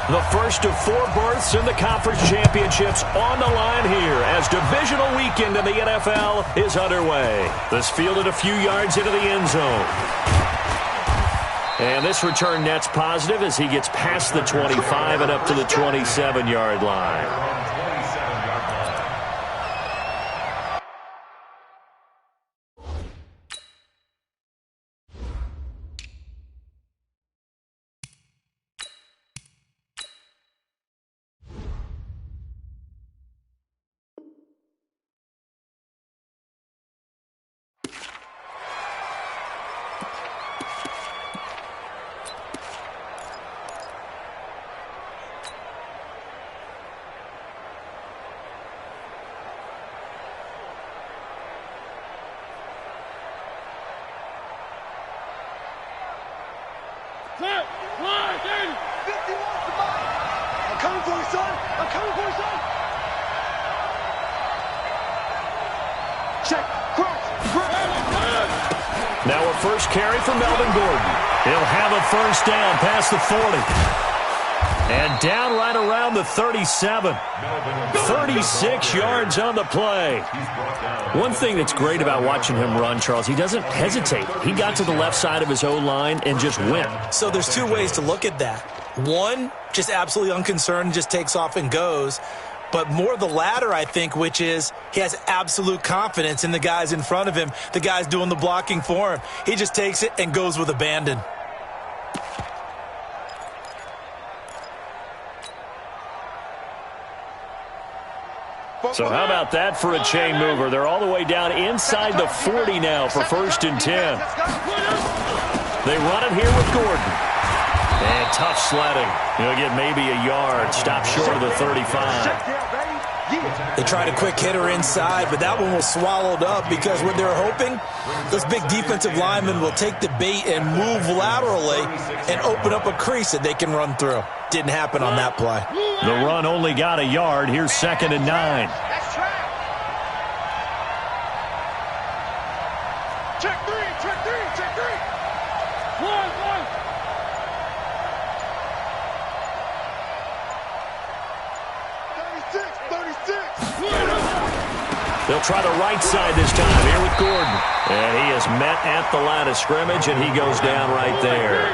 The first of 4 berths in the conference championships on the line here as divisional weekend in the NFL is underway. This fielded a few yards into the end zone. And this return net's positive as he gets past the 25 and up to the 27-yard line. Now a first carry for Melvin Gordon. He'll have a first down past the 40. And down right around the 37. 36 yards on the play. One thing that's great about watching him run, Charles, he doesn't hesitate. He got to the left side of his O-line and just went. So there's 2 ways to look at that. One, just absolutely unconcerned, just takes off and goes. But more the latter, I think, which is he has absolute confidence in the guys in front of him, the guys doing the blocking for him. He just takes it and goes with abandon. So how about that for a chain mover? They're all the way down inside the 40 now for 1st and 10. They run it here with Gordon. And tough sledding. He'll get maybe a yard. Stop short of the 35. They tried a quick hitter inside, but that one was swallowed up because what they're hoping, those big defensive linemen will take the bait and move laterally and open up a crease that they can run through. Didn't happen on that play. The run only got a yard. Here's 2nd and 9. Check 3, check 3, check 3. One. 36. They'll try the right side this time here with Gordon. And he is met at the line of scrimmage, and he goes down right there.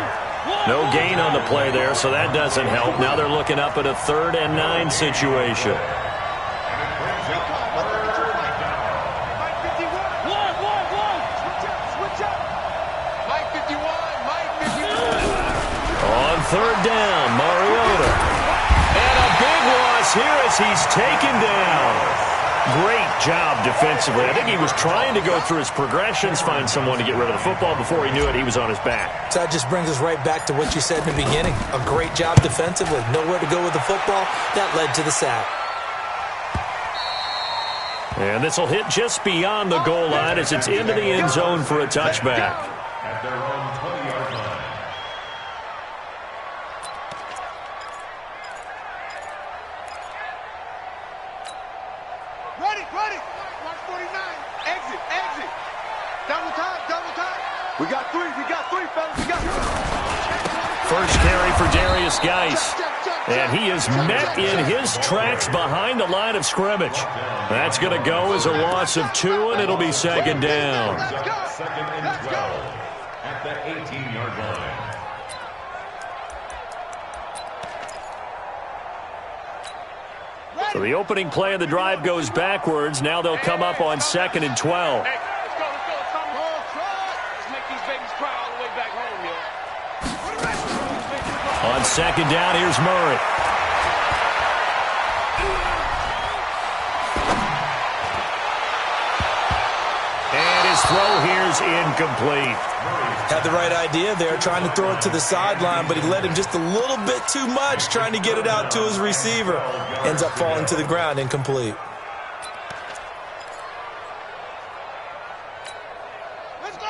No gain on the play there, so that doesn't help. Now they're looking up at a 3rd and 9 situation. On 3rd down, Mariota. And a big loss here as he's taken down. Great job defensively. I think he was trying to go through his progressions, find someone to get rid of the football. Before he knew it, he was on his back. So that just brings us right back to what you said in the beginning. A great job defensively. Nowhere to go with the football. That led to the sack. And this will hit just beyond the goal line as it's into the end zone for a touchback. At their own 20-yard line. Ready. Mark 49. Exit. Double time. We got three, fellas. We got three. First carry for Darius Geis. And he is met in his tracks behind the line of scrimmage. That's going to go as a loss of 2, and it'll be 2nd down. Second and 12 at the 18-yard line. So the opening play of the drive goes backwards. Now they'll come up on 2nd and 12. Hey, let's go. Let's make these babies cry all the way back home, yo. On 2nd down, here's Murray. And his throw here's incomplete. Had the right idea there, trying to throw it to the sideline, but he led him just a little bit too much, trying to get it out to his receiver. Ends up falling to the ground, incomplete.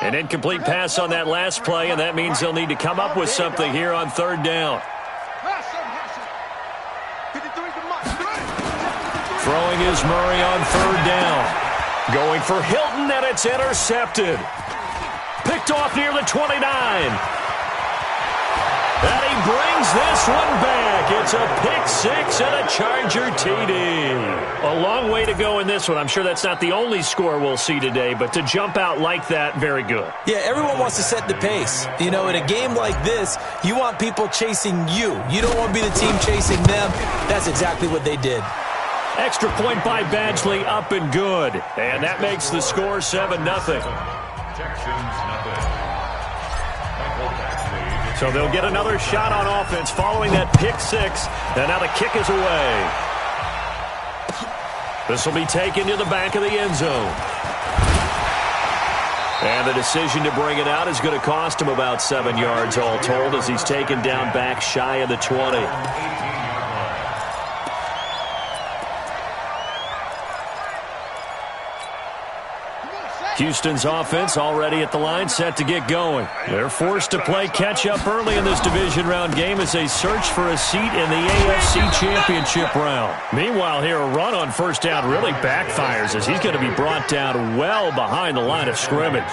An incomplete pass on that last play, and that means they'll need to come up with something here on 3rd down. Throwing is Murray on 3rd down. Going for Hilton, and it's intercepted. Picked off near the 29. And he brings this one back. It's a pick six and a Charger TD. A long way to go in this one. I'm sure that's not the only score we'll see today, but to jump out like that, very good. Yeah, everyone wants to set the pace. You know, in a game like this, you want people chasing you. You don't want to be the team chasing them. That's exactly what they did. Extra point by Badgley, up and good. And that makes the score 7-0. So they'll get another shot on offense following that pick six. And now the kick is away. This will be taken to the back of the end zone. And the decision to bring it out is going to cost him about 7 yards all told as he's taken down back shy of the 20. Houston's offense already at the line, set to get going. They're forced to play catch-up early in this division round game as they search for a seat in the AFC Championship round. Meanwhile, here a run on first down really backfires as he's going to be brought down well behind the line of scrimmage.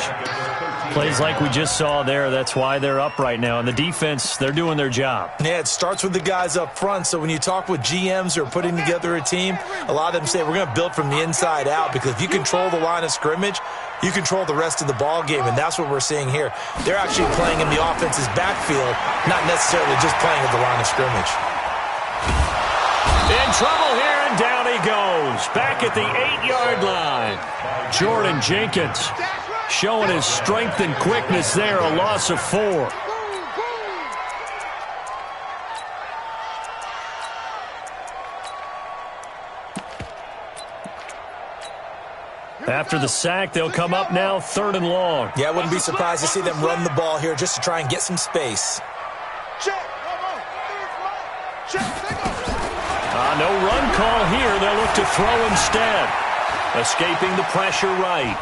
Plays like we just saw there, that's why they're up right now. And the defense, they're doing their job. Yeah, it starts with the guys up front. So when you talk with GMs who are putting together a team, a lot of them say we're going to build from the inside out because if you control the line of scrimmage, you control the rest of the ball game, and that's what we're seeing here. They're actually playing in the offense's backfield, not necessarily just playing at the line of scrimmage. In trouble here, and down he goes. Back at the 8-yard line. Jordan Jenkins showing his strength and quickness there, a loss of 4. After the sack, they'll come up now 3rd and long. Yeah, I wouldn't be surprised to see them run the ball here just to try and get some space. No run call here. They'll look to throw instead. Escaping the pressure right.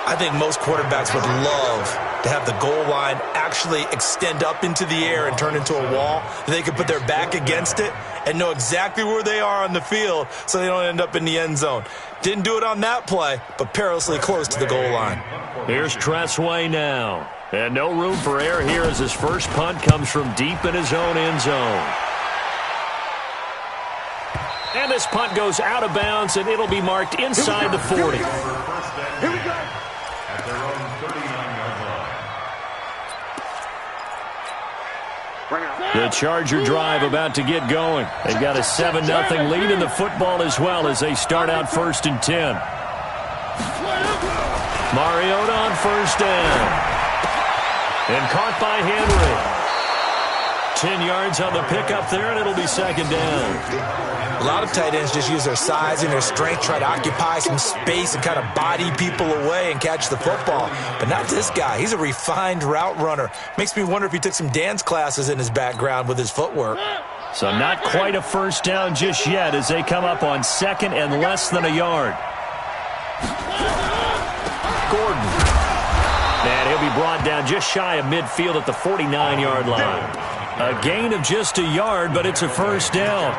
I think most quarterbacks would love to have the goal line actually extend up into the air and turn into a wall. They could put their back against it and know exactly where they are on the field so they don't end up in the end zone. Didn't do it on that play, but perilously close to the goal line. Here's Tressway now. And no room for error here as his first punt comes from deep in his own end zone. And this punt goes out of bounds, and it'll be marked inside the 40. Here we go. At their own 39-yard line. The Charger drive about to get going. They've got a 7-0 lead in the football as well as they start out 1st and 10. Mariota on first down. And caught by Henry. 10 yards on the pickup there, and it'll be 2nd down. A lot of tight ends just use their size and their strength, try to occupy some space and kind of body people away and catch the football. But not this guy. He's a refined route runner. Makes me wonder if he took some dance classes in his background with his footwork. So not quite a first down just yet as they come up on 2nd and less than a yard. Gordon. And he'll be brought down just shy of midfield at the 49-yard line. A gain of just a yard, but it's a first down.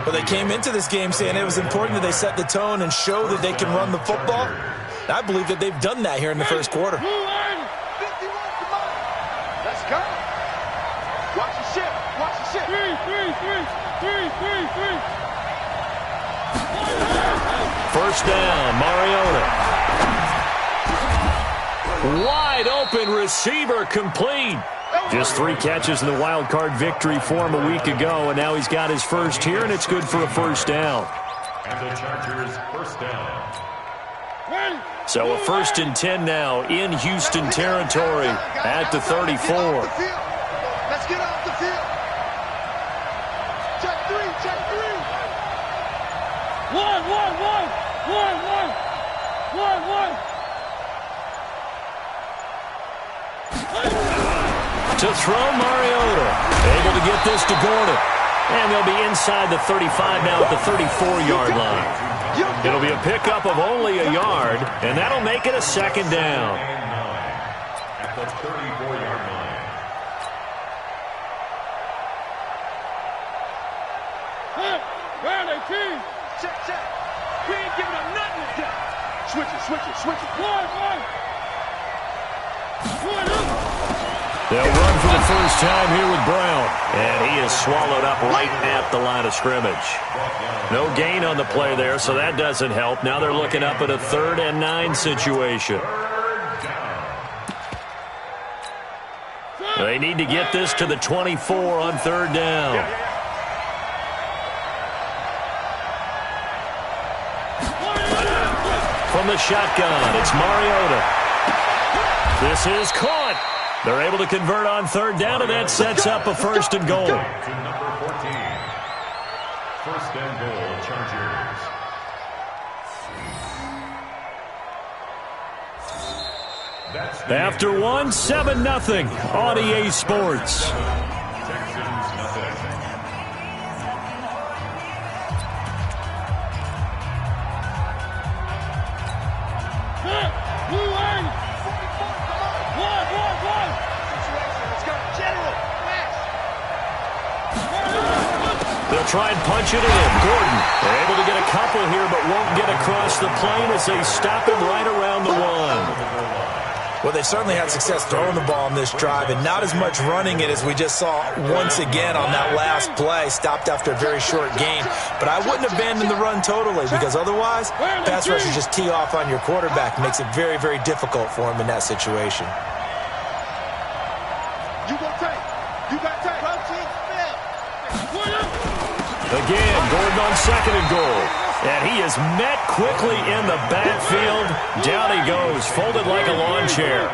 Well, they came into this game saying it was important that they set the tone and show that they can run the football. I believe that they've done that here in the first quarter. Let's go. Watch the ship. Watch the ship. First down, Mariota. Wide open receiver complete. Just 3 catches in the wild card victory for him a week ago, and now he's got his first here, and it's good for a first down. And the Chargers first down. So a 1st and 10 now in Houston territory at the 34. Let's get off the field. Check 3, check 3. One. To throw, Mariota. Able to get this to Gordon. And they'll be inside the 35 now at the 34-yard line. It'll be a pickup of only a yard, and that'll make it a 2nd down. At the 34-yard line. Check. We ain't giving up nothing today. Switch it. They'll run for the first time here with Brown. And he is swallowed up right at the line of scrimmage. No gain on the play there, so that doesn't help. Now they're looking up at a 3rd and 9 situation. They need to get this to the 24 on 3rd down. From the shotgun, it's Mariota. This is caught. They're able to convert on 3rd down, and that sets up a 1st and goal. To number 14. 1st and goal, Chargers. After 1, 7-0 on EA Sports. Texans nothing. They'll try and punch it in. Gordon, they're able to get a couple here, but won't get across the plane as they stop him right around the 1. Well, they've certainly had success throwing the ball in this drive, and not as much running it as we just saw once again on that last play, stopped after a very short gain. But I wouldn't abandon the run totally, because otherwise, pass rushers just tee off on your quarterback. Makes it very, very difficult for him in that situation. You got tape. You got tape. Again, Gordon on 2nd and goal. And he is met quickly in the backfield. Down he goes, folded like a lawn chair.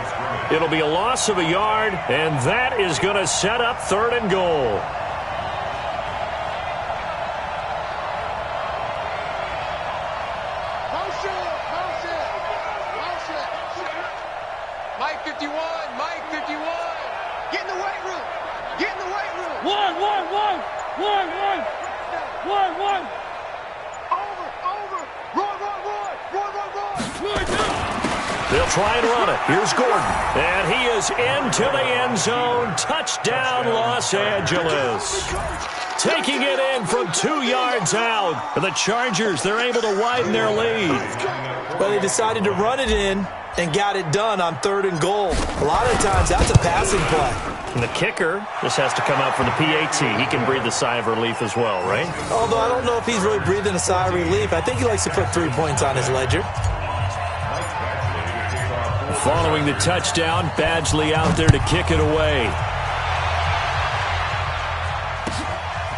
It'll be a loss of a yard, and that is going to set up 3rd and goal. Mike 51, Mike 51. Get in the weight room. Get in the weight room. One. Over. Roy. They'll try and run it. Here's Gordon. And he is into the end zone. Touchdown, Los Angeles. Taking it in from 2 yards out. The Chargers, they're able to widen their lead. Well, they decided to run it in and got it done on 3rd and goal. A lot of times, that's a passing play. And the kicker, this has to come out for the PAT. He can breathe a sigh of relief as well, right? Although I don't know if he's really breathing a sigh of relief. I think he likes to put 3 points on his ledger. Following the touchdown, Badgley out there to kick it away.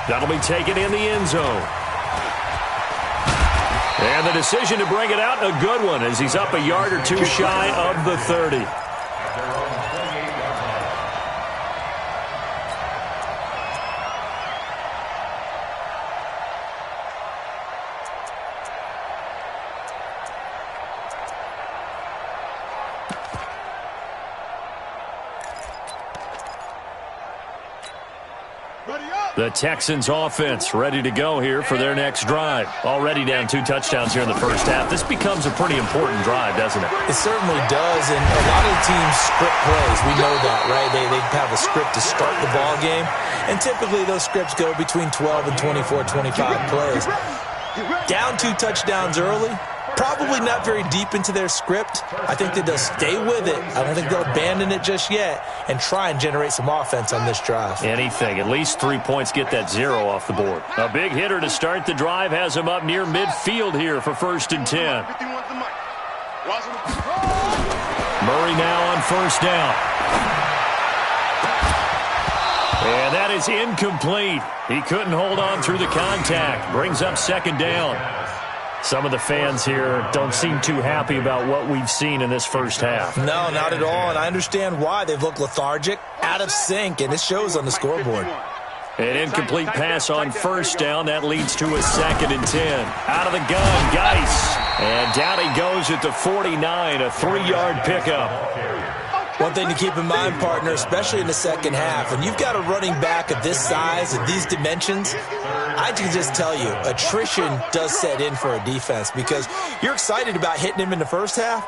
That'll be taken in the end zone. And the decision to bring it out, a good one, as he's up a yard or 2 shy of the 30. The Texans offense ready to go here for their next drive. Already down 2 touchdowns here in the first half. This becomes a pretty important drive, doesn't it? It certainly does, and a lot of teams script plays. We know that, right? They have a script to start the ball game, and typically those scripts go between 12 and 24, 25 plays. Down 2 touchdowns early, probably not very deep into their script. I think that they'll stay with it. I don't think they'll abandon it just yet and try and generate some offense on this drive. Anything. At least 3 points, get that 0 off the board. A big hitter to start the drive has him up near midfield here for 1st and 10. Murray now on 1st down. And that is incomplete. He couldn't hold on through the contact. Brings up 2nd down. Some of the fans here don't seem too happy about what we've seen in this first half. No, not at all, and I understand why. They've looked lethargic, out of sync, and it shows on the scoreboard. An incomplete pass on 1st down. That leads to a 2nd and 10. Out of the gun, Geis. And down he goes at the 49, a 3-yard pickup. One thing to keep in mind, partner, especially in the second half, when you've got a running back of this size and these dimensions, I can just tell you, attrition does set in for a defense because you're excited about hitting him in the first half,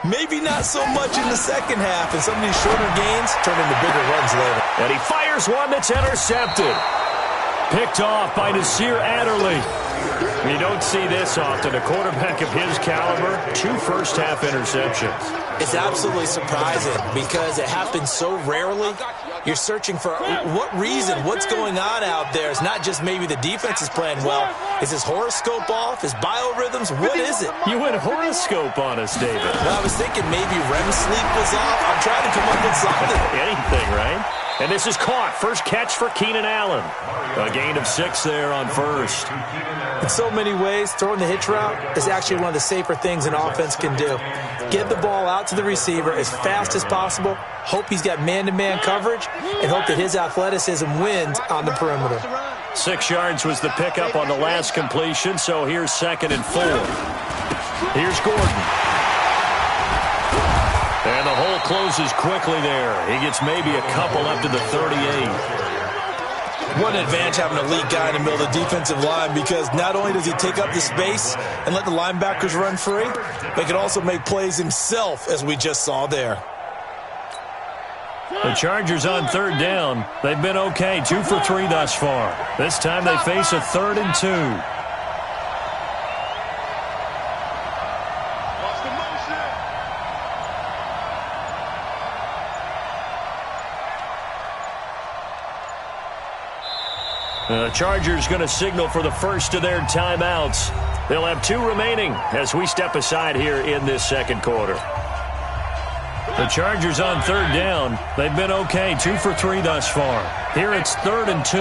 maybe not so much in the second half, and some of these shorter gains turn into bigger runs later. And he fires one that's intercepted. Picked off by Nasir Adderley. You don't see this often. A quarterback of his caliber, 2 first-half interceptions. It's absolutely surprising because it happens so rarely. You're searching for what reason, what's going on out there. It's not just maybe the defense is playing well. Is his horoscope off? His biorhythms? What is it? You went horoscope on us, David. Well, I was thinking maybe REM sleep was off. I'm trying to come up with something. Anything, right? And this is caught. First catch for Keenan Allen. A gain of 6 there on first. In so many ways, throwing the hitch route is actually one of the safer things an offense can do. Get the ball out to the receiver as fast as possible, hope he's got man-to-man coverage, and hope that his athleticism wins on the perimeter. 6 yards was the pickup on the last completion, so here's 2nd and 4. Here's Gordon. And the hole closes quickly there. He gets maybe a couple up to the 38. What an advantage having a elite guy in the middle of the defensive line, because not only does he take up the space and let the linebackers run free, but he can also make plays himself, as we just saw there. The Chargers on 3rd down. They've been okay, 2 for 3 thus far. This time they face a 3rd and 2. The Chargers going to signal for the first of their timeouts. They'll have 2 remaining as we step aside here in this second quarter. The Chargers on 3rd down. They've been okay, 2 for 3 thus far. Here it's 3rd and 2.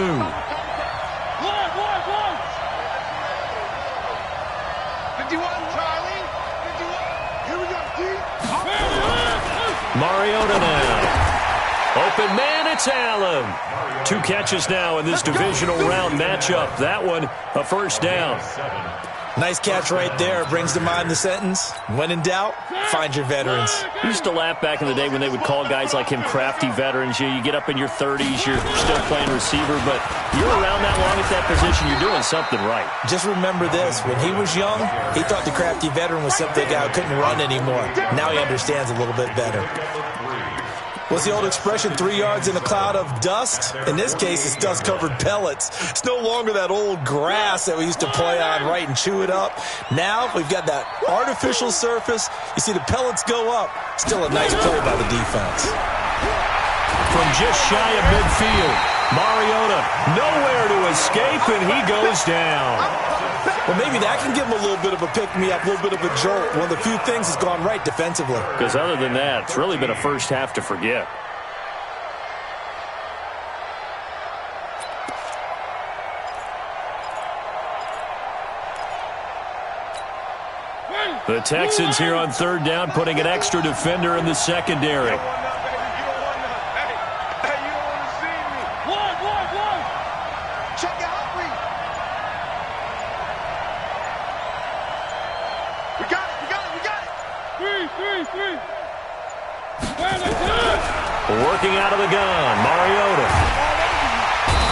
Mariota now. Open man, it's Allen. 2 catches now in this divisional round matchup. That one, a first down. Nice catch right there. Brings to mind the sentence, when in doubt, find your veterans. I used to laugh back in the day when they would call guys like him crafty veterans. You get up in your 30s, you're still playing receiver, but you're around that long at that position, you're doing something right. Just remember this. When he was young, he thought the crafty veteran was simply a guy who couldn't run anymore. Now he understands a little bit better. What's the old expression, 3 yards in a cloud of dust? In this case, it's dust-covered pellets. It's no longer that old grass that we used to play on, right, and chew it up. Now we've got that artificial surface. You see the pellets go up. Still a nice play by the defense. From just shy of midfield, Mariota nowhere to escape, and he goes down. Well, maybe that can give him a little bit of a pick-me-up, a little bit of a jolt. One of the few things that's gone right defensively. Because other than that, it's really been a first half to forget. The Texans here on 3rd down, putting an extra defender in the secondary. Working out of the gun, Mariota.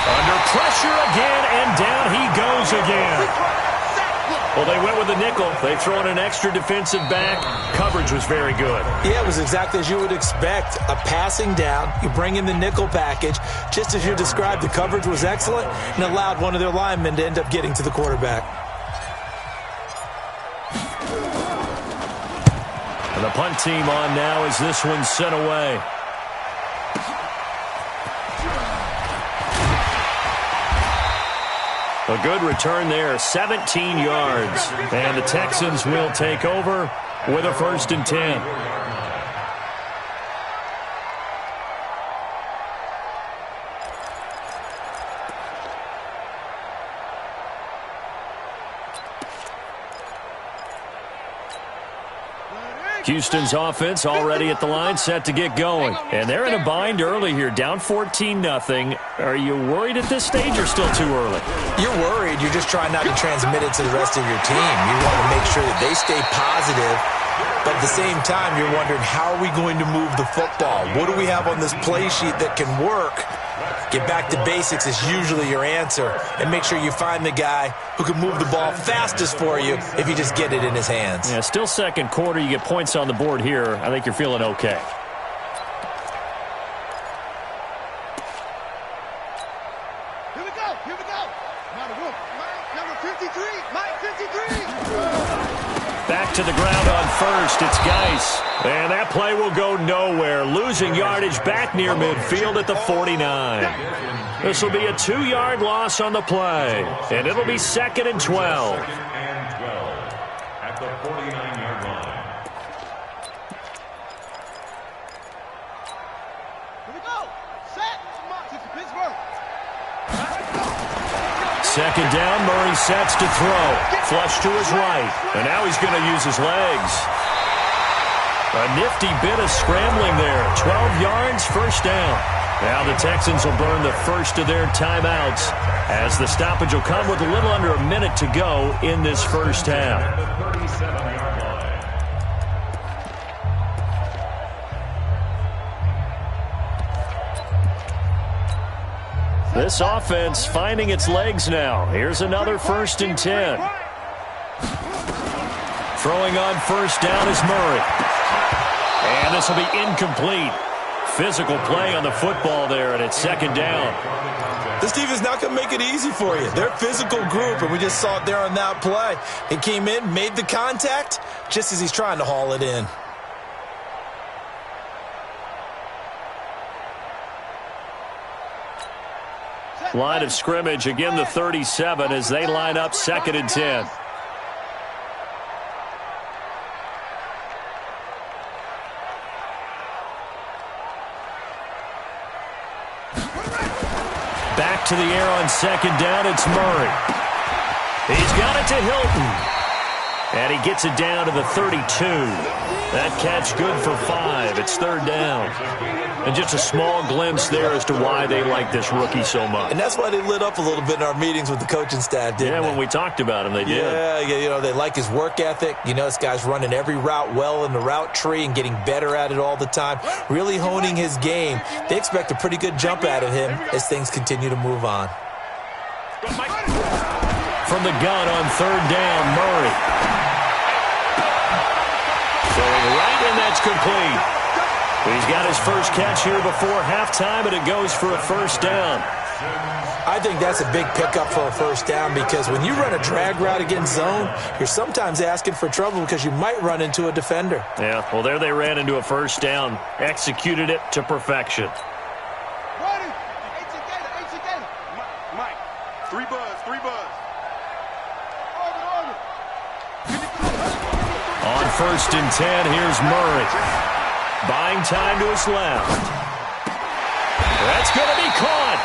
Under pressure again, and down he goes again. Well, they went with the nickel. They throw in an extra defensive back. Coverage was very good. Yeah, it was exactly as you would expect. A passing down, you bring in the nickel package. Just as you described, the coverage was excellent and allowed one of their linemen to end up getting to the quarterback. And the punt team on now as this one's sent away. A good return there, 17 yards. And the Texans will take over with a 1st and 10. Houston's offense already at the line, set to get going. And they're in a bind early here, down 14-0. Are you worried at this stage or still too early? You're worried. You're just trying not to transmit it to the rest of your team. You want to make sure that they stay positive. But at the same time, you're wondering, how are we going to move the football? What do we have on this play sheet that can work? Get back to basics is usually your answer. And make sure you find the guy who can move the ball fastest for you if you just get it in his hands. Yeah, still second quarter. You get points on the board here. I think you're feeling okay. Here we go. Number 53. to the ground on first. It's Geis. And that play will go nowhere, losing yardage back near midfield at the 49. This will be a 2-yard loss on the play, and it'll be 2nd and 12. At the 49-yard line. Here we go. Set. March to Pittsburgh. 2nd down, Murray sets to throw. Flush to his right, and now he's going to use his legs. A nifty bit of scrambling there. 12 yards, 1st down. Now the Texans will burn the first of their timeouts as the stoppage will come with a little under a minute to go in this first half. The 37-yard line. This offense finding its legs now. Here's another 1st and 10. Throwing on 1st down is Murray. And this will be incomplete. Physical play on the football there, and it's 2nd down. This team is not going to make it easy for you. They're a physical group, and we just saw it there on that play. He came in, made the contact, just as he's trying to haul it in. Line of scrimmage, again the 37 as they line up 2nd and 10. Back to the air on 2nd down, it's Murray. He's got it to Hilton. And he gets it down to the 32. That catch good for 5. It's 3rd down. And just a small glimpse there as to why they like this rookie so much. And that's why they lit up a little bit in our meetings with the coaching staff, didn't they? Yeah, when we talked about him, they did. Yeah, you know, they like his work ethic. You know, this guy's running every route well in the route tree and getting better at it all the time, really honing his game. They expect a pretty good jump out of him as things continue to move on. From the gun on 3rd down, Murray. Throwing right, and that's complete. He's got his first catch here before halftime, and it goes for a 1st down. I think that's a big pickup for a 1st down because when you run a drag route against zone, you're sometimes asking for trouble because you might run into a defender. Yeah, well, there they ran into a 1st down. Executed it to perfection. Ready. Eight together. Mike. 3 buzz. Order. On 1st and 10, here's Murray. Buying time to his left. That's going to be caught.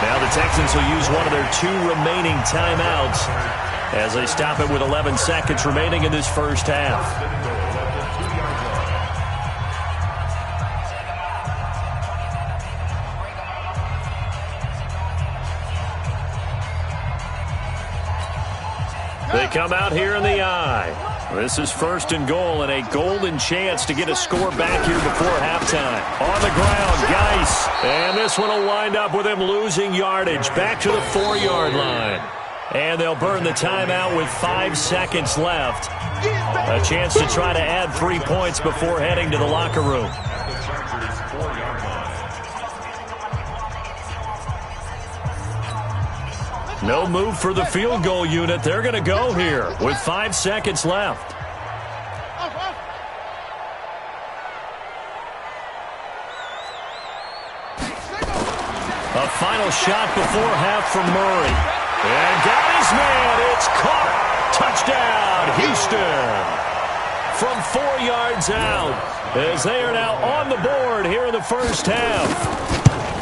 Now the Texans will use one of their 2 remaining timeouts as they stop it with 11 seconds remaining in this first half. They come out here in the eye. This is 1st and goal and a golden chance to get a score back here before halftime. On the ground, Geis. And this one will wind up with him losing yardage back to the 4-yard line. And they'll burn the timeout with 5 seconds left. A chance to try to add 3 points before heading to the locker room. No move for the field goal unit. They're going to go here with 5 seconds left. A final shot before half from Murray. And got his man. It's caught. Touchdown, Houston. From 4 yards out as they are now on the board here in the first half.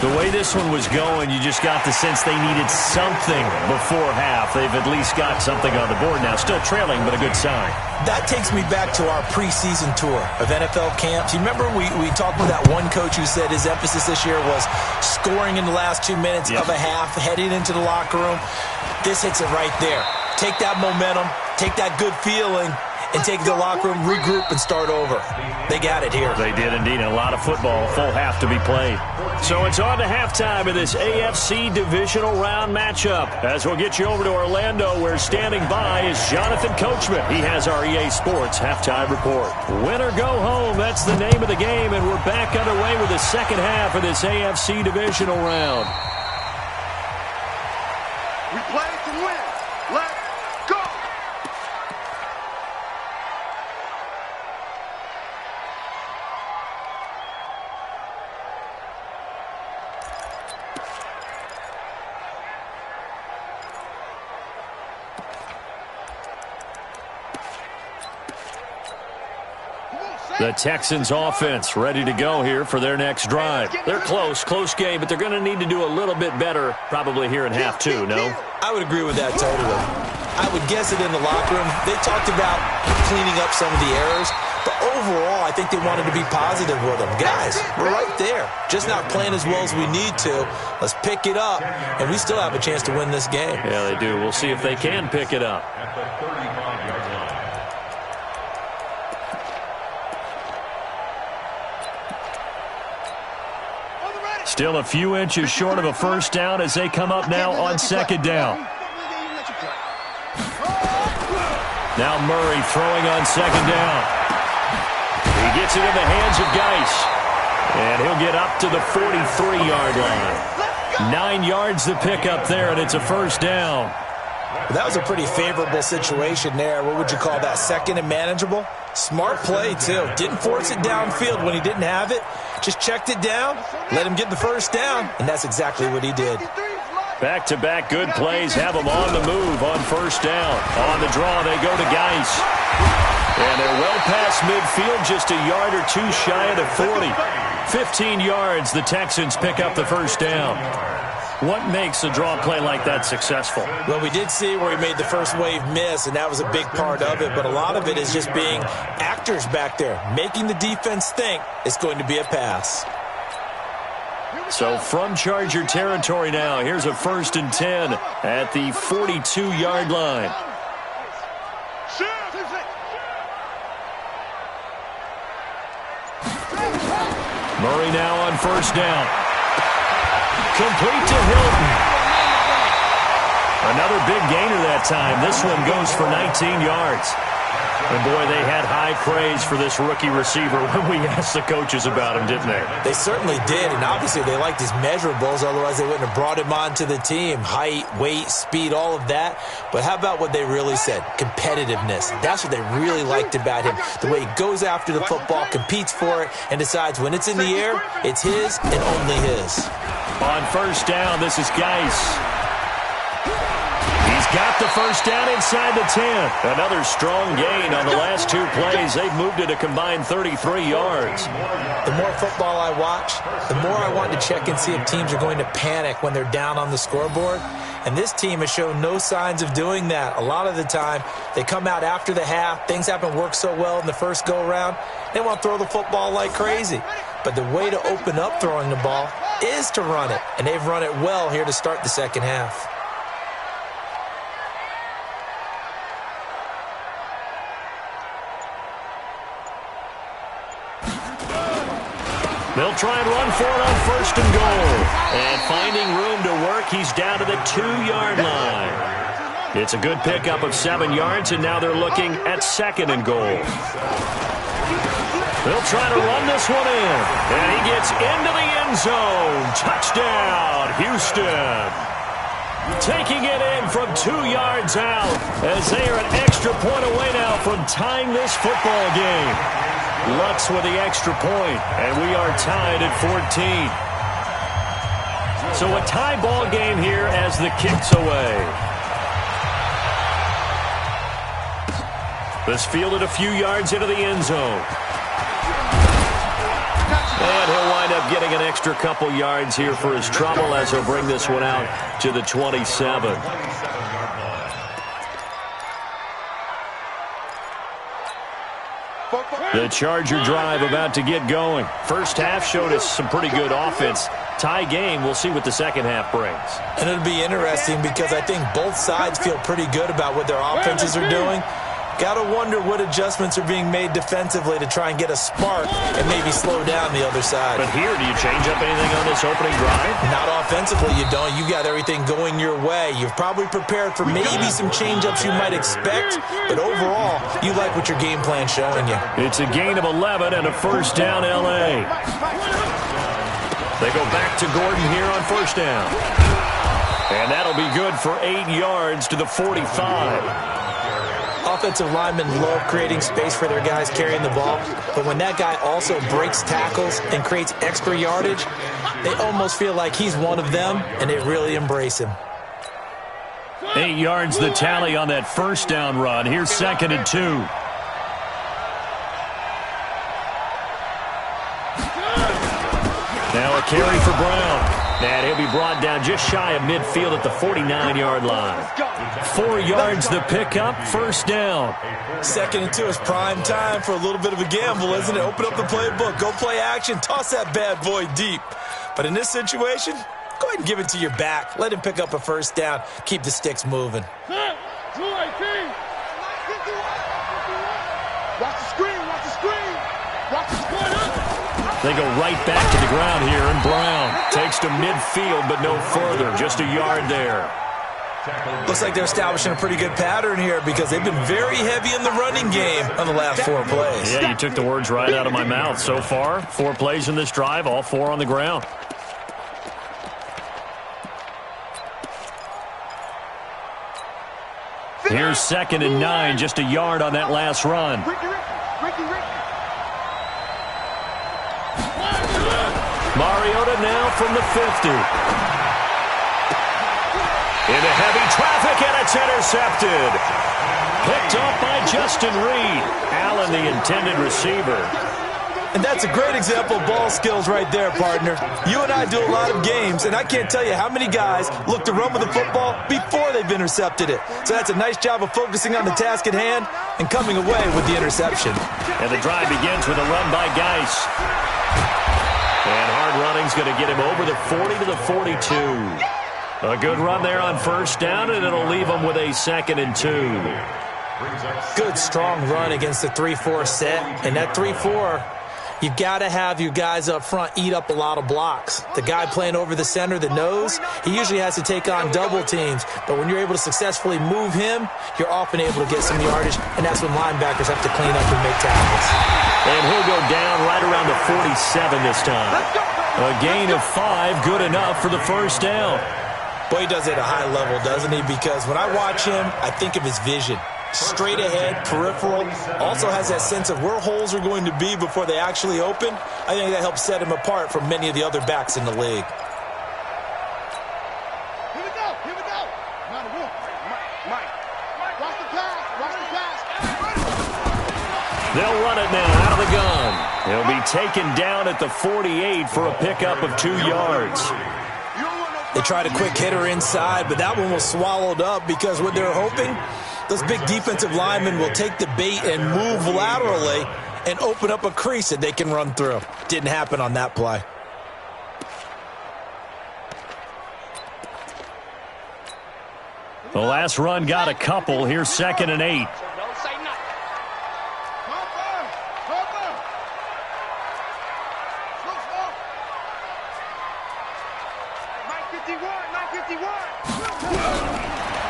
The way this one was going, you just got the sense they needed something before half. They've at least got something on the board now. Still trailing, but a good sign. That takes me back to our preseason tour of NFL camps. You remember we talked with that one coach who said his emphasis this year was scoring in the last 2 minutes of a half, heading into the locker room. This hits it right there. Take that momentum, take that good feeling, and take the locker room, regroup, and start over. They got it here. They did indeed. And a lot of football, full half to be played. So it's on to halftime of this AFC divisional round matchup. As we'll get you over to Orlando, where standing by is Jonathan Coachman. He has our EA Sports halftime report. Win or go home, that's the name of the game, and we're back underway with the second half of this AFC divisional round. We play to win. Let's go. The Texans offense ready to go here for their next drive. They're close game, but they're going to need to do a little bit better probably here in half two, no? I would agree with that totally. I would guess it in the locker room. They talked about cleaning up some of the errors, but overall I think they wanted to be positive with them. Guys, we're right there. Just not playing as well as we need to. Let's pick it up, and we still have a chance to win this game. Yeah, they do. We'll see if they can pick it up. At the 35-yard line. Still a few inches short of a first down as they come up now on second down. Now Murray throwing on second down. He gets it in the hands of Geis. And he'll get up to the 43-yard line. 9 yards to pick up there, and it's a first down. That was a pretty favorable situation there. What would you call that? Second and manageable? Smart play, too. Didn't force it downfield when he didn't have it. Just checked it down, let him get the first down, and that's exactly what he did. Back-to-back good plays have them on the move on first down. On the draw, they go to Geis. And they're well past midfield, just a yard or two shy of the 40. 15 yards, the Texans pick up the first down. What makes a draw play like that successful? Well, we did see where he made the first wave miss, and that was a big part of it. But a lot of it is just being actors back there, making the defense think it's going to be a pass. So from Charger territory now, here's a 1st and 10 at the 42-yard line. Murray now on first down. Complete to Hilton. Another big gainer that time. This one goes for 19 yards. And, boy, they had high praise for this rookie receiver when we asked the coaches about him, didn't they? They certainly did, and obviously they liked his measurables. Otherwise, they wouldn't have brought him onto the team. Height, weight, speed, all of that. But how about what they really said? Competitiveness. That's what they really liked about him. The way he goes after the football, competes for it, and decides when it's in the air, it's his and only his. On first down, this is Geis. He's got the first down inside the 10. Another strong gain on the last two plays. They've moved it a combined 33 yards. The more football I watch, the more I want to check and see if teams are going to panic when they're down on the scoreboard. And this team has shown no signs of doing that. A lot of the time, they come out after the half. Things haven't worked so well in the first go-around. They want to throw the football like crazy. But the way to open up throwing the ball is to run it. And they've run it well here to start the second half. They'll try and run for it on first and goal. And finding room to work, he's down to the 2-yard line. It's a good pickup of 7 yards, and now they're looking at second and goal. They'll try to run this one in. And he gets into the end zone. Touchdown, Houston. Taking it in from 2 yards out as they are an extra point away now from tying this football game. Lutz with the extra point, and we are tied at 14. So a tie ball game here as the kick's away. This fielded a few yards into the end zone. And he'll wind up getting an extra couple yards here for his trouble as he'll bring this one out to the 27. The Charger drive about to get going. First half showed us some pretty good offense. Tie game, we'll see what the second half brings. And it'll be interesting because I think both sides feel pretty good about what their offenses are doing. Got to wonder what adjustments are being made defensively to try and get a spark and maybe slow down the other side. But here, do you change up anything on this opening drive? Not offensively, you don't. You got everything going your way. You've probably prepared for maybe some change-ups you might expect, but overall, you like what your game plan's showing you. It's a gain of 11 and a first down, L.A. They go back to Gordon here on first down. And that'll be good for 8 yards to the 45. Offensive linemen love creating space for their guys carrying the ball, but when that guy also breaks tackles and creates extra yardage, they almost feel like he's one of them, and they really embrace him. 8 yards the tally on that first down run. Here's second and 2. Now a carry for Brown. And he'll be brought down just shy of midfield at the 49-yard line. 4 yards the pickup, first down. 2nd and 2 is prime time for a little bit of a gamble, isn't it? Open up the playbook, go play action, toss that bad boy deep. But in this situation, go ahead and give it to your back. Let him pick up a first down. Keep the sticks moving. Watch the screen, watch the screen. Watch the screen. They go right back to the ground here, and Brown takes to midfield, but no further, just a yard there. Looks like they're establishing a pretty good pattern here because they've been very heavy in the running game on the last 4 plays. Yeah, you took the words right out of my mouth. So far, 4 plays in this drive, all 4 on the ground. Here's 2nd and 9, just a yard on that last run. Mariota now from the 50. Into heavy traffic, and it's intercepted. Picked off by Justin Reed. Allen, the intended receiver. And that's a great example of ball skills right there, partner. You and I do a lot of games, and I can't tell you how many guys look to run with the football before they've intercepted it. So that's a nice job of focusing on the task at hand and coming away with the interception. And the drive begins with a run by Geis. And hard running's going to get him over the 40 to the 42. A good run there on first down, and it'll leave him with a 2nd and 2. Good, strong run against the 3-4 set. And that 3-4, you've got to have your guys up front eat up a lot of blocks. The guy playing over the center, the nose, he usually has to take on double teams. But when you're able to successfully move him, you're often able to get some yardage, and that's when linebackers have to clean up and make tackles. And he'll go down right around the 47 this time. A gain of 5, good enough for the first down. Boy, he does it at a high level, doesn't he? Because when I watch him, I think of his vision. Straight ahead, peripheral, also has that sense of where holes are going to be before they actually open. I think that helps set him apart from many of the other backs in the league. Here we go, here we go. Mike. Watch the pass. They'll run it now out of the gun. He'll be taken down at the 48 for a pickup of 2 yards. They tried a quick hitter inside, but that one was swallowed up because what they're hoping, those big defensive linemen will take the bait and move laterally and open up a crease that they can run through. Didn't happen on that play. The last run got a couple. Here's 2nd and 8.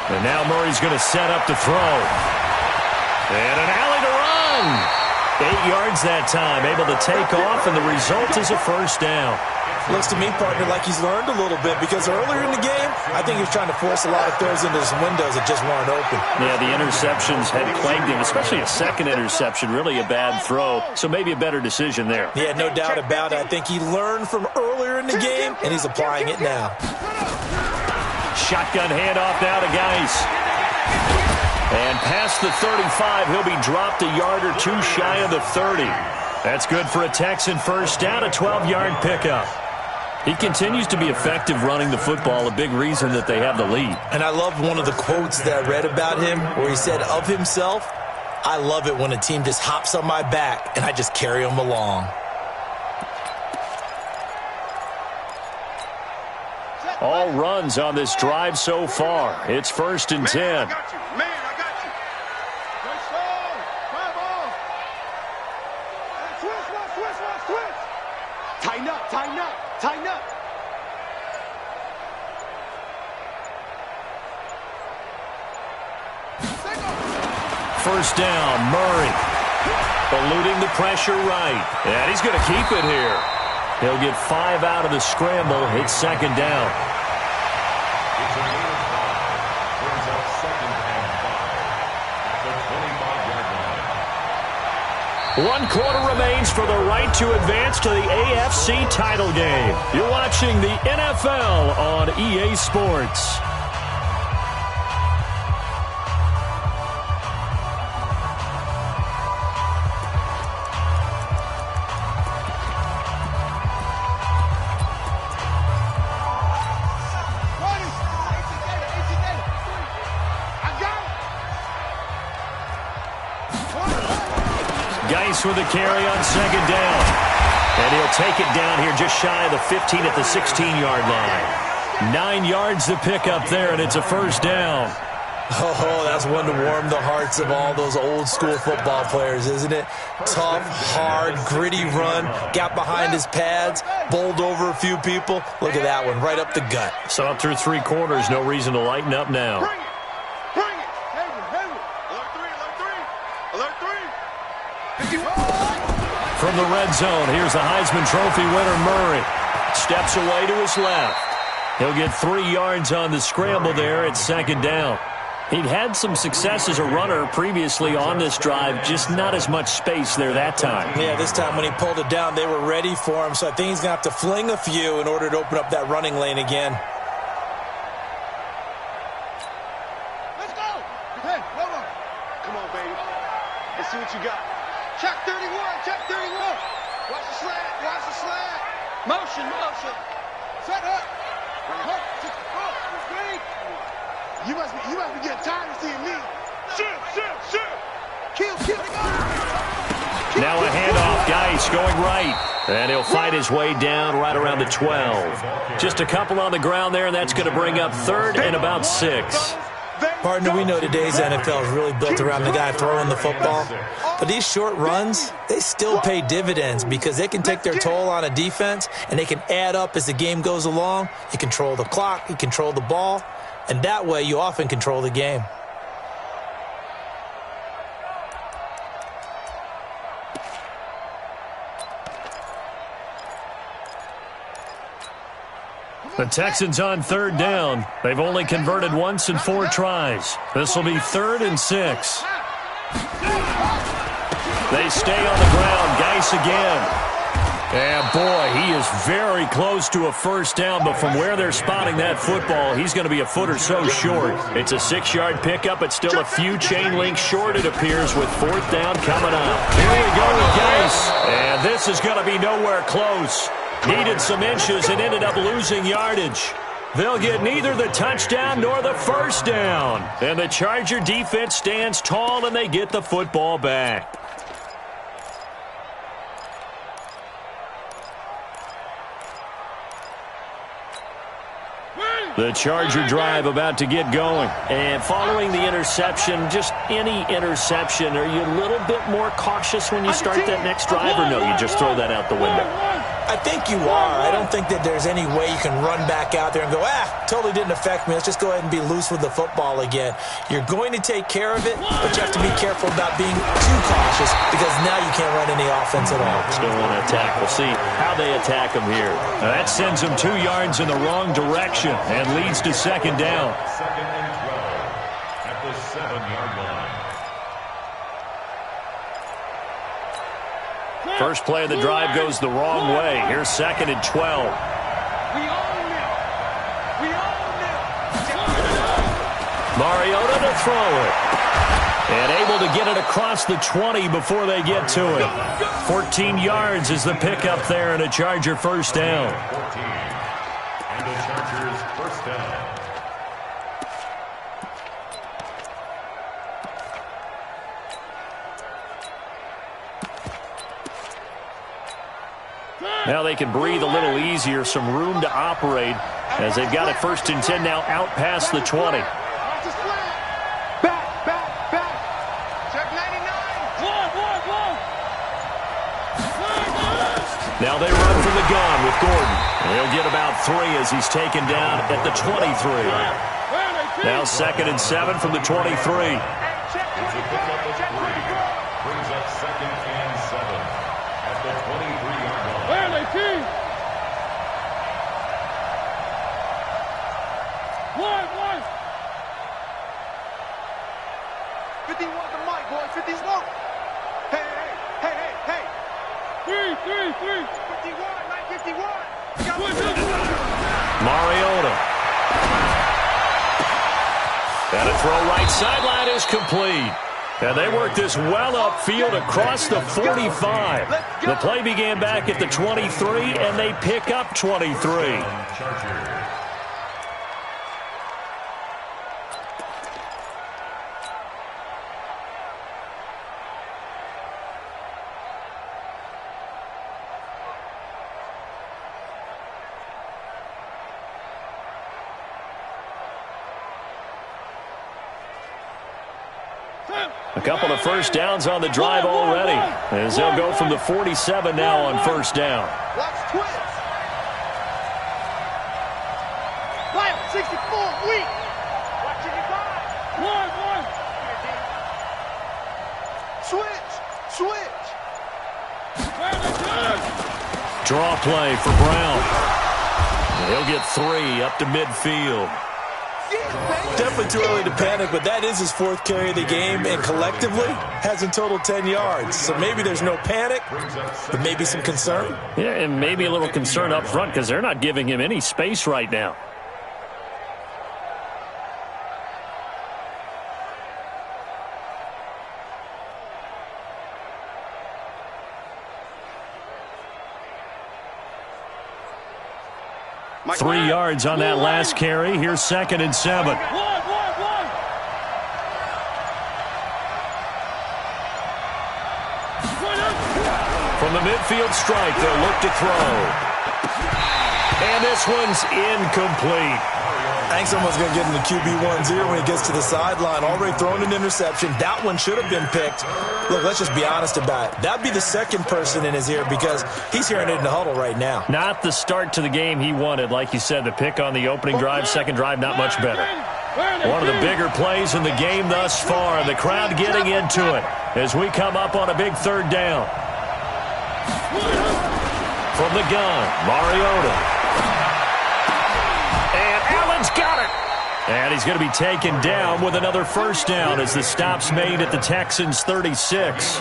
And now Murray's going to set up to throw. And an alley to run. 8 yards that time, able to take off, and the result is a first down. Looks to me, partner, like he's learned a little bit because earlier in the game, I think he was trying to force a lot of throws into some windows that just weren't open. Yeah, the interceptions had plagued him, especially a second interception, really a bad throw, so maybe a better decision there. Yeah, no doubt about it. I think he learned from earlier in the game, and he's applying it now. Shotgun handoff now to Geis. And past the 35, he'll be dropped a yard or 2 shy of the 30. That's good for a Texan first down, a 12-yard pickup. He continues to be effective running the football, a big reason that they have the lead. And I love one of the quotes that I read about him where he said of himself, I love it when a team just hops on my back and I just carry them along. All runs on this drive so far. It's 1st and 10. I got you. Tighten up. First down, Murray. Eluding the pressure right. And he's going to keep it here. He'll get 5 out of the scramble. It's 2nd down. It's a gain of 5. Brings up 2nd and 5 at the 25-yard line. 1 quarter remains for the right to advance to the AFC title game. You're watching the NFL on EA Sports. Geiss with a carry on second down. And he'll take it down here just shy of the 15 at the 16-yard line. 9 yards to pick up there, and it's a first down. Oh, that's one to warm the hearts of all those old-school football players, isn't it? Tough, hard, gritty run, got behind his pads, bowled over a few people. Look at that one, right up the gut. So up through 3 quarters, no reason to lighten up now. Bring it. Bring it. Alert three. Alert three. 51. From the red zone, here's the Heisman Trophy winner, Murray. Steps away to his left. He'll get 3 yards on the scramble there at second down. He'd had some success as a runner previously on this drive, just not as much space there that time. Yeah, this time when he pulled it down, they were ready for him, so I think he's going to have to fling a few in order to open up that running lane again. Let's go. Hey, hold on. Come on, baby. Let's see what you got. Check 31. Check 31. Watch the slant. Watch the slant. Motion. Set up. You must be getting tired of seeing me. Shoot. Kill. Now a handoff, Geiss going right. And he'll fight his way down right around the 12. Just a couple on the ground there, and that's going to bring up 3rd and about 6. Partner, we know today's NFL is really built around the guy throwing the football. But these short runs, they still pay dividends because they can take their toll on a defense, and they can add up as the game goes along. You control the clock, you control the ball, and that way you often control the game. The Texans on 3rd down. They've only converted once in 4 tries. This will be 3rd and 6. They stay on the ground. Geiss again. And, boy, he is very close to a first down, but from where they're spotting that football, he's going to be a foot or so short. It's a 6-yard pickup, but still a few chain links short, it appears, with 4th down coming up. Here we go with Geiss. And this is going to be nowhere close. Needed some inches and ended up losing yardage. They'll get neither the touchdown nor the first down. And the Charger defense stands tall, and they get the football back. The Charger drive about to get going. And following the interception, just any interception, are you a little bit more cautious when you start that next drive, or no, you just throw that out the window? I think you are. I don't think that there's any way you can run back out there and go, totally didn't affect me. Let's just go ahead and be loose with the football again. You're going to take care of it, but you have to be careful about being too cautious because now you can't run any offense at all. Still want to attack. We'll see how they attack them here. That sends them 2 yards in the wrong direction and leads to second down. 2nd and 12 at the 7-yard line. First play of the drive goes the wrong way. Here's 2nd and 12. We own them. Mariota to throw it. And able to get it across the 20 before they get to it. 14 yards is the pickup there and a Charger first down. 14. And the Chargers first down. Now they can breathe a little easier, some room to operate as they've got it 1st and 10 now out past the 20. Back. Check 99. Now they run from the gun with Gordon. He'll get about 3 as he's taken down at the 23. Now 2nd and 7 from the 23. It's a pickup of 3. Brings up 2nd and 7 at the 23-yard line. Where are they, team? One. 51 the mic, boy. 51. Hey. 3. 51, 951. Mariota. And a throw right sideline is complete. And they work this well upfield across the 45. The play began back at the 23, and they pick up 23. A couple of first downs on the drive already, as they'll go from the 47 now on first down. Watch twist. Lion, 64, weak. Watching you guys. One. Switch. Draw play for Brown. He'll get 3 up to midfield. Definitely too early to panic, but that is his 4th carry of the game, and collectively has in total 10 yards. So maybe there's no panic, but maybe some concern. Yeah, and maybe a little concern up front because they're not giving him any space right now. Mike, 3 yards on that last carry. Here's 2nd and 7. From the midfield strike, they'll look to throw. And this one's incomplete. I think someone's going to get in the QB1-0 when he gets to the sideline. Already thrown an interception. That one should have been picked. Look, let's just be honest about it. That'd be the second person in his ear because he's hearing it in the huddle right now. Not the start to the game he wanted. Like you said, the pick on the opening drive, second drive, not much better. One of the bigger plays in the game thus far. The crowd getting into it as we come up on a big 3rd down. From the gun, Mariota. And Allen's got it. And he's going to be taken down with another first down as the stop's made at the Texans' 36.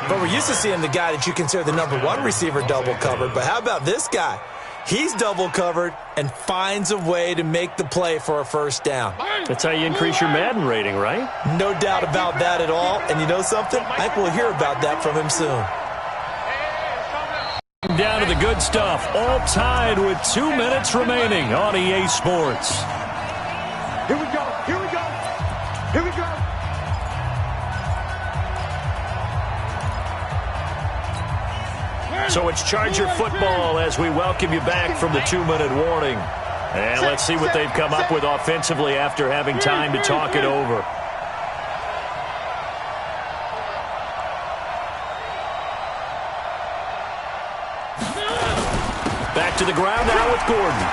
But we're used to seeing the guy that you consider the number 1 receiver double covered. But how about this guy? He's double covered and finds a way to make the play for a first down. That's how you increase your Madden rating, right? No doubt about that at all. And you know something? I think we'll hear about that from him soon. Down to the good stuff, all tied with 2 minutes remaining on EA Sports. Here we go. So it's Charger football as we welcome you back from the 2-minute warning. And let's see what they've come up with offensively after having time to talk it over. Back to the ground now with Gordon.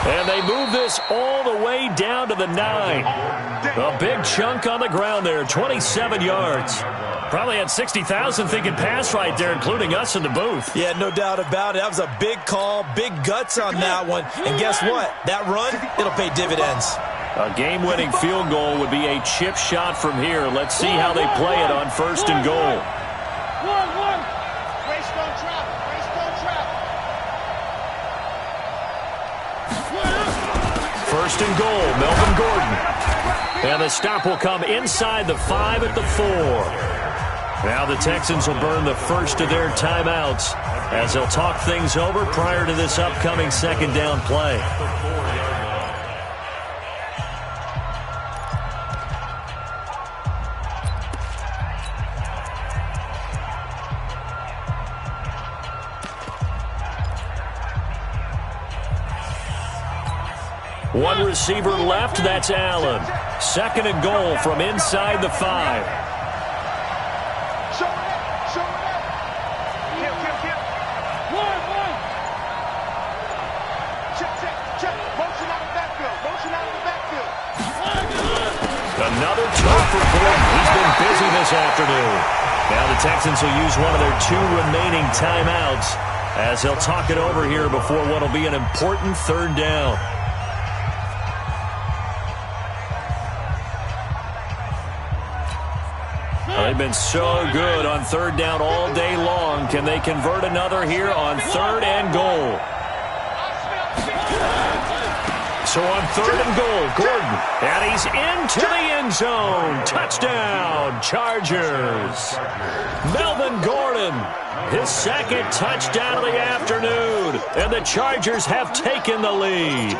And they move this all the way down to the 9. A big chunk on the ground there, 27 yards. Probably had 60,000 thinking pass right there, including us in the booth. Yeah, no doubt about it. That was a big call, big guts on that one. And guess what? That run, it'll pay dividends. A game-winning field goal would be a chip shot from here. Let's see how they play it on 1st and goal. First and goal, Melvin Gordon. And the stop will come inside the 5 at the 4. Now the Texans will burn the first of their timeouts as they'll talk things over prior to this upcoming 2nd down play. One receiver left, that's Allen. 2nd and goal from inside the 5. Another tough for Gordon. He's been busy this afternoon. Now the Texans will use one of their 2 remaining timeouts as they'll talk it over here before what will be an important 3rd down. They've been so good on 3rd down all day long. Can they convert another here on 3rd and goal? So on 3rd and goal, Gordon. And he's into the end zone. Touchdown, Chargers. Melvin Gordon, his 2nd touchdown of the afternoon. And the Chargers have taken the lead.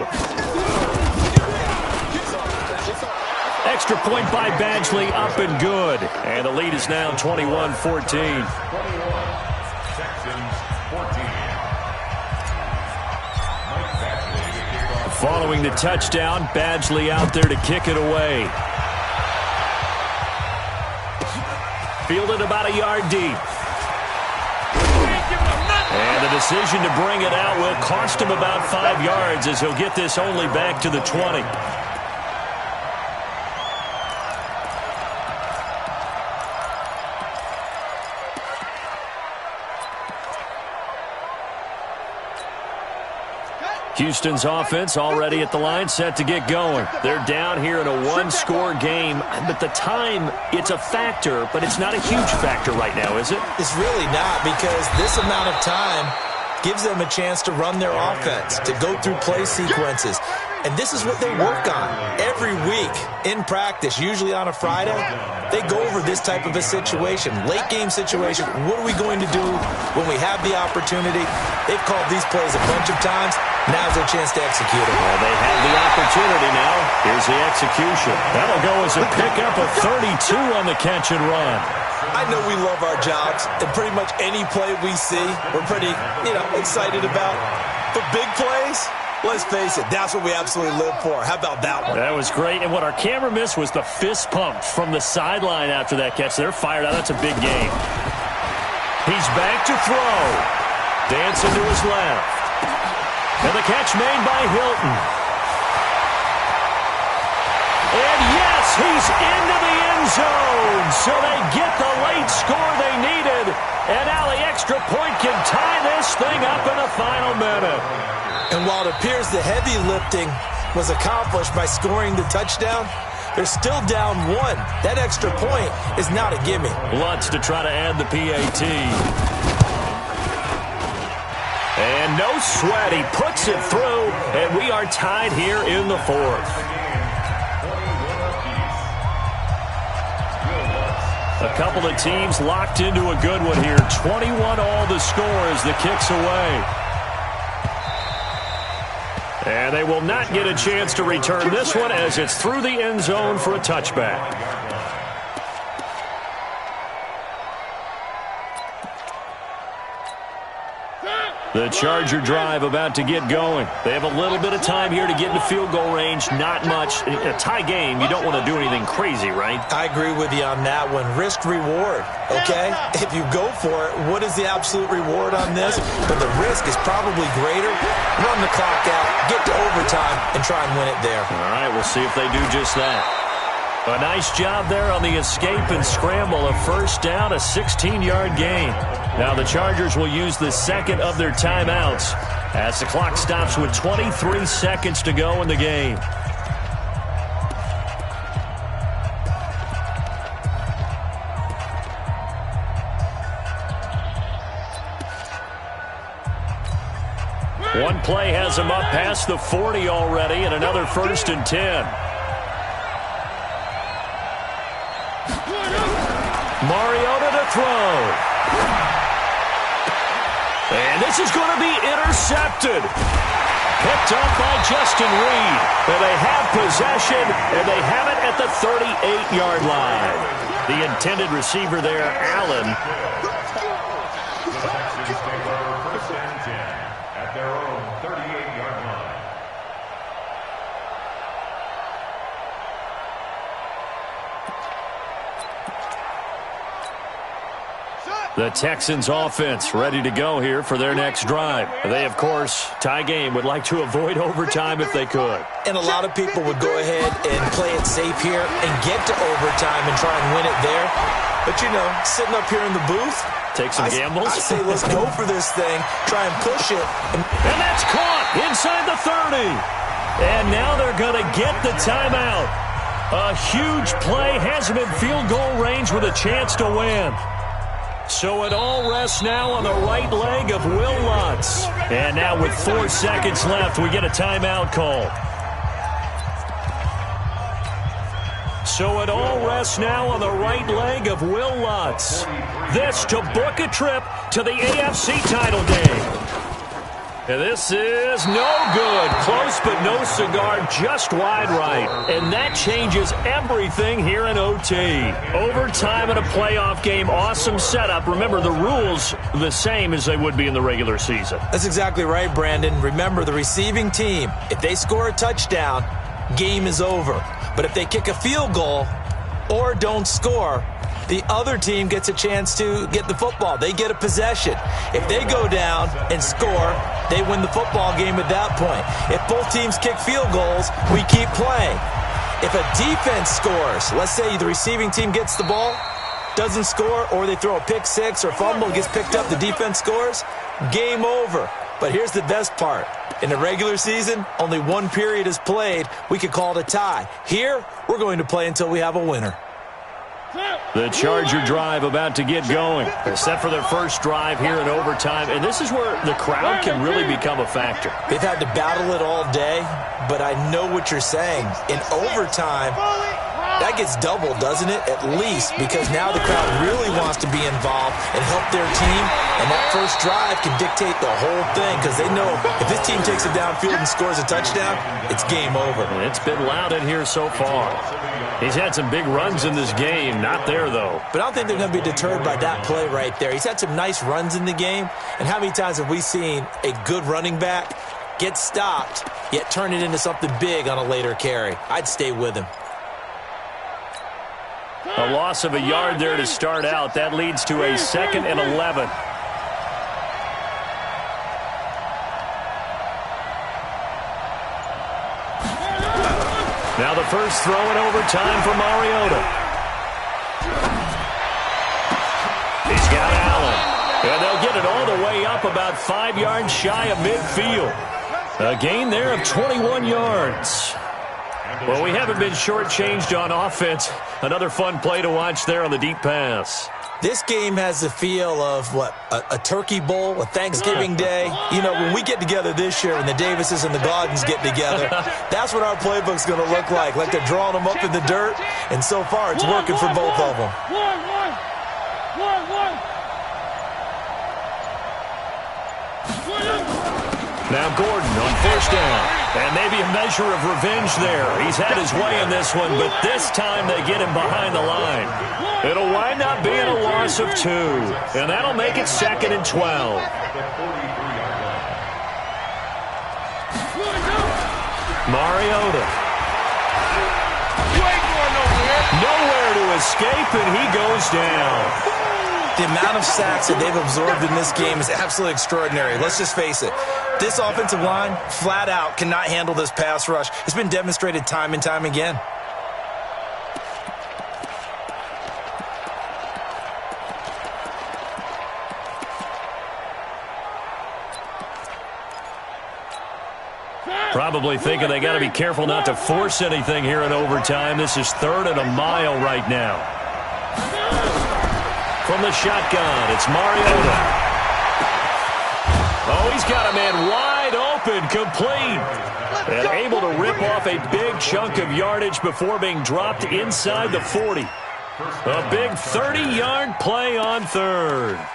Extra point by Badgley, up and good. And the lead is now 21-14. Following the touchdown, Badgley out there to kick it away. Fielded about a yard deep. And the decision to bring it out will cost him about 5 yards as he'll get this only back to the 20. Houston's offense already at the line, set to get going. They're down here in a one-score game, but the time, it's a factor, but it's not a huge factor right now, is it? It's really not, because this amount of time gives them a chance to run their offense, to go through play sequences. And this is what they work on every week in practice, usually on a Friday. They go over this type of a situation, late game situation. What are we going to do when we have the opportunity? They've called these plays a bunch of times. Now's their chance to execute it. Well, they have the opportunity now. Here's the execution. That'll go as a pickup of 32 on the catch and run. I know we love our jobs, and pretty much any play we see, we're pretty, excited about. The big plays, let's face it, that's what we absolutely live for. How about that one? That was great, and what our camera missed was the fist pump from the sideline after that catch. They're fired out. That's a big game. He's back to throw. Dancing to his left. And the catch made by Hilton. And yes, he's into the end zone. So they get the late score they needed. And now the extra point can tie this thing up in the final minute. And while it appears the heavy lifting was accomplished by scoring the touchdown, they're still down 1. That extra point is not a gimme. Lutz to try to add the PAT. And no sweat, he puts it through, and we are tied here in the 4th. A couple of teams locked into a good one here. 21 all the score as the kick's away. And they will not get a chance to return this one as it's through the end zone for a touchback. The Charger drive about to get going. They have a little bit of time here to get into field goal range. Not much. In a tie game, you don't want to do anything crazy, right? I agree with you on that one. Risk reward, okay? If you go for it, what is the absolute reward on this? But the risk is probably greater. Run the clock out, get to overtime, and try and win it there. All right, we'll see if they do just that. A nice job there on the escape and scramble. A first down, a 16-yard gain. Now the Chargers will use the second of their timeouts as the clock stops with 23 seconds to go in the game. One play has him up past the 40 already, and another 1st and 10. Mariota to throw. And this is going to be intercepted. Picked up by Justin Reed. And they have possession, and they have it at the 38-yard line. The intended receiver there, Allen. The Texans take over 1st and 10 at their own 38-yard line. The Texans offense ready to go here for their next drive. They, of course, tie game, would like to avoid overtime if they could. And a lot of people would go ahead and play it safe here and get to overtime and try and win it there. But, sitting up here in the booth, take some gambles. I say let's go for this thing, try and push it. And that's caught inside the 30. And now they're going to get the timeout. A huge play has him in field goal range with a chance to win. So it all rests now on the right leg of Will Lutz. And now with 4 seconds left, we get a timeout call. So it all rests now on the right leg of Will Lutz. This to book a trip to the AFC title game. And this is no good. Close but no cigar, just wide right. And that changes everything here in OT. Overtime in a playoff game, awesome setup. Remember, the rules the same as they would be in the regular season. That's exactly right, Brandon. Remember, the receiving team, if they score a touchdown, game is over. But if they kick a field goal or don't score, the other team gets a chance to get the football. They get a possession. If they go down and score, they win the football game at that point. If both teams kick field goals, we keep playing. If a defense scores, let's say the receiving team gets the ball, doesn't score, or they throw a pick six or fumble, gets picked up, the defense scores, game over. But here's the best part. In the regular season, only one period is played. We could call it a tie. Here, we're going to play until we have a winner. The Charger drive about to get going. They're set for their first drive here in overtime, and this is where the crowd can really become a factor. They've had to battle it all day, but I know what you're saying. In overtime, that gets doubled, doesn't it? At least, because now the crowd really wants to be involved and help their team, and that first drive can dictate the whole thing, because they know if this team takes it downfield and scores a touchdown, it's game over. And it's been loud in here so far. He's had some big runs in this game. Not there, though. But I don't think they're going to be deterred by that play right there. He's had some nice runs in the game. And how many times have we seen a good running back get stopped, yet turn it into something big on a later carry? I'd stay with him. A loss of a yard there to start out. That leads to a 2nd and 11. Now the first throw in overtime for Mariota. He's got Allen. And they'll get it all the way up about 5 yards shy of midfield. A gain there of 21 yards. Well, we haven't been shortchanged on offense. Another fun play to watch there on the deep pass. This game has the feel of, what, a turkey bowl, a Thanksgiving day. You know, when we get together this year, when the Davises and the Gaudens get together, that's what our playbook's going to look like they're drawing them up in the dirt, and so far it's working for both of them. Now Gordon on first down. And maybe a measure of revenge there. He's had his way in this one, but this time they get him behind the line. It'll wind up being a loss of 2. And that'll make it 2nd and 12. Mariota. Nowhere to escape, and he goes down. The amount of sacks that they've absorbed in this game is absolutely extraordinary. Let's just face it. This offensive line, flat out, cannot handle this pass rush. It's been demonstrated time and time again. Probably thinking they got to be careful not to force anything here in overtime. This is 3rd and a mile right now. From the shotgun, it's Mariota. Oh, he's got a man wide open, complete. And able to rip off a big chunk of yardage before being dropped inside the 40. A big 30-yard play on 3rd.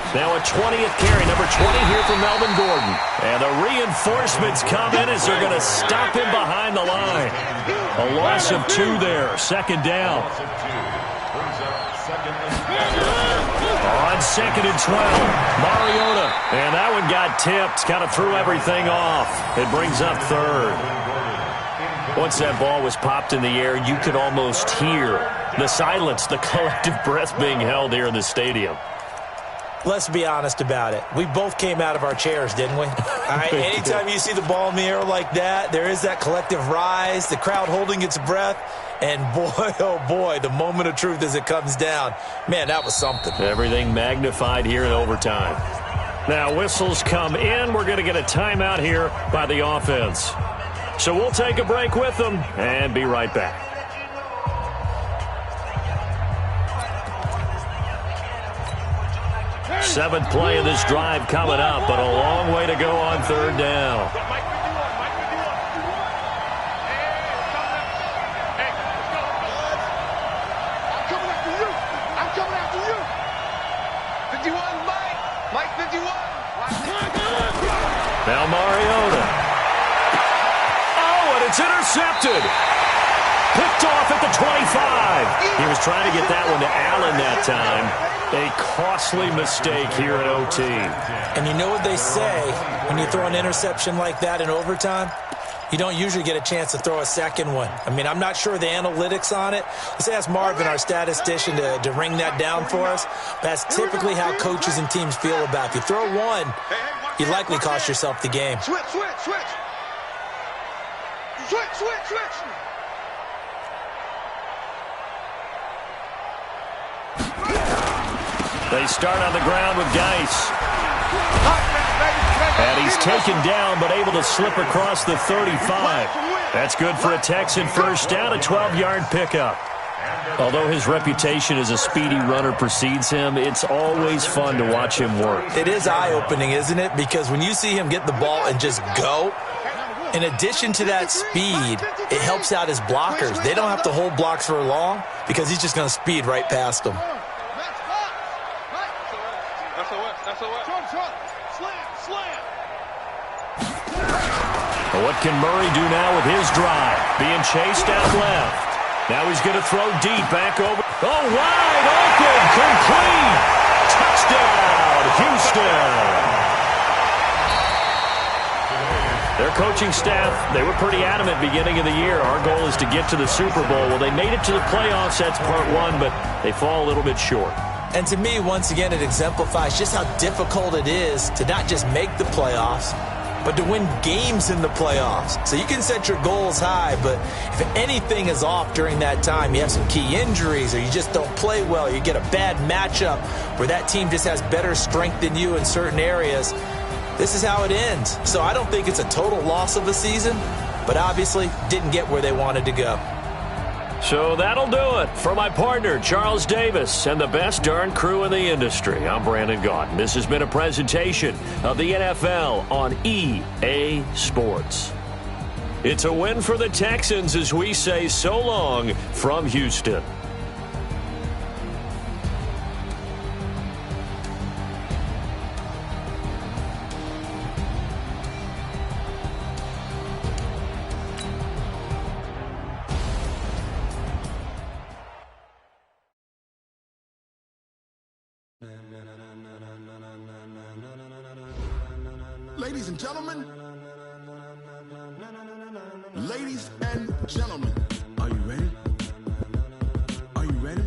Now a 20th carry, number 20 here for Melvin Gordon. And the reinforcements come in as they're going to stop him behind the line. A loss of 2 there, 2nd down. On 2nd and 12, Mariota. And that one got tipped, kind of threw everything off. It brings up 3rd. Once that ball was popped in the air, you could almost hear the silence, the collective breath being held here in the stadium. Let's be honest about it. We both came out of our chairs, didn't we? All right, anytime you see the ball in the air like that, there is that collective rise, the crowd holding its breath, and boy, oh boy, the moment of truth as it comes down. Man, that was something. Everything magnified here in overtime. Now whistles come in. We're going to get a timeout here by the offense. So we'll take a break with them and be right back. Seventh play of this drive coming up, but a long way to go on third down. Now Mariota. Oh, and it's intercepted. Picked off at the 25. He was trying to get that one to Allen that time. A costly mistake here at OT. And you know what they say when you throw an interception like that in overtime? You don't usually get a chance to throw a second one. I mean, I'm not sure the analytics on it. Let's ask Marvin, our statistician, to ring that down for us. That's typically how coaches and teams feel about it. If you throw one, you likely cost yourself the game. Switch. They start on the ground with Geis. And he's taken down, but able to slip across the 35. That's good for a Texan first down, a 12-yard pickup. Although his reputation as a speedy runner precedes him, it's always fun to watch him work. It is eye-opening, isn't it? Because when you see him get the ball and just go, in addition to that speed, it helps out his blockers. They don't have to hold blocks for long because he's just going to speed right past them. What can Murray do now with his drive? Being chased out left. Now he's going to throw deep back over. Oh, wide open, complete. Touchdown, Houston. Their coaching staff, they were pretty adamant beginning of the year. Our goal is to get to the Super Bowl. Well, they made it to the playoffs. That's part one, but they fall a little bit short. And to me, once again, it exemplifies just how difficult it is to not just make the playoffs, but to win games in the playoffs. So you can set your goals high, but if anything is off during that time, you have some key injuries or you just don't play well, you get a bad matchup where that team just has better strength than you in certain areas, this is how it ends. So I don't think it's a total loss of a season, but obviously didn't get where they wanted to go. So that'll do it for my partner, Charles Davis, and the best darn crew in the industry. I'm Brandon Gaudin. This has been a presentation of the NFL on EA Sports. It's a win for the Texans as we say so long from Houston. Ladies and gentlemen, are you ready? Are you ready?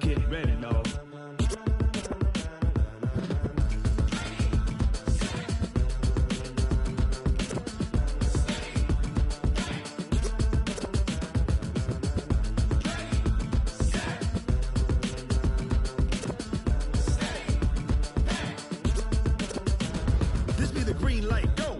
Get ready, dog. This be the green light, go!